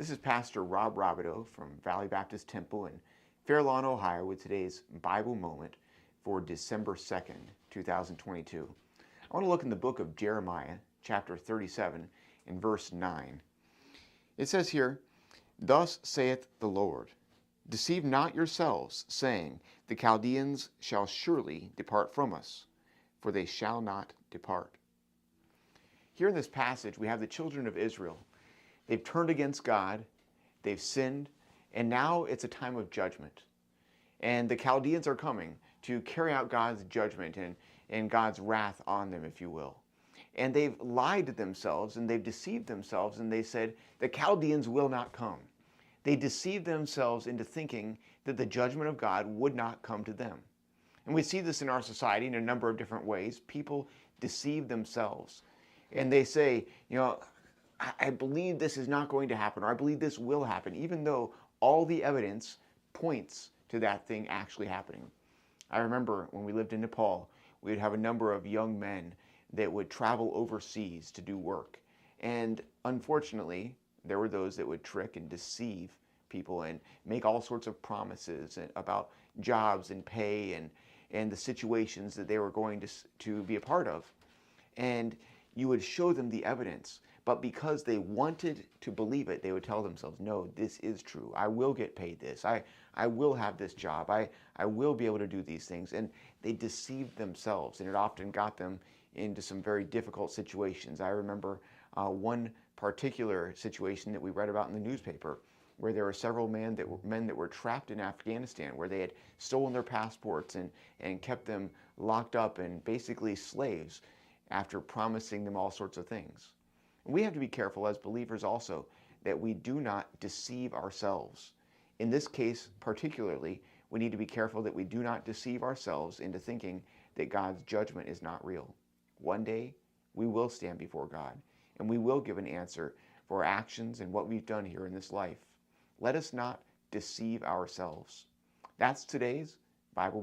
This is Pastor Rob Robideau from Valley Baptist Temple in Fair Lawn, Ohio, with today's Bible moment for December 2nd, 2022. I want to look in the book of Jeremiah, chapter 37, and verse 9. It says here, "Thus saith the Lord, Deceive not yourselves, saying, The Chaldeans shall surely depart from us, for they shall not depart." Here in this passage, we have the children of Israel. They've turned against God, they've sinned, and now it's a time of judgment. And the Chaldeans are coming to carry out God's judgment and God's wrath on them, if you will. And they've lied to themselves and they've deceived themselves, and they said, the Chaldeans will not come. They deceived themselves into thinking that the judgment of God would not come to them. And we see this in our society in a number of different ways. People deceive themselves and they say, I believe this is not going to happen, or I believe this will happen, even though all the evidence points to that thing actually happening. I remember when we lived in Nepal, we would have a number of young men that would travel overseas to do work. And unfortunately, there were those that would trick and deceive people and make all sorts of promises about jobs and pay and the situations that they were going to be a part of. And you would show them the evidence. But because they wanted to believe it, they would tell themselves, no, this is true. I will get paid this. I will have this job. I will be able to do these things. And they deceived themselves, and it often got them into some very difficult situations. I remember one particular situation that we read about in the newspaper, where there were several men that were trapped in Afghanistan, where they had stolen their passports and kept them locked up and basically slaves after promising them all sorts of things. We have to be careful as believers also that we do not deceive ourselves. In this case particularly, we need to be careful that we do not deceive ourselves into thinking that God's judgment is not real. One day, we will stand before God, and we will give an answer for our actions and what we've done here in this life. Let us not deceive ourselves. That's today's Bible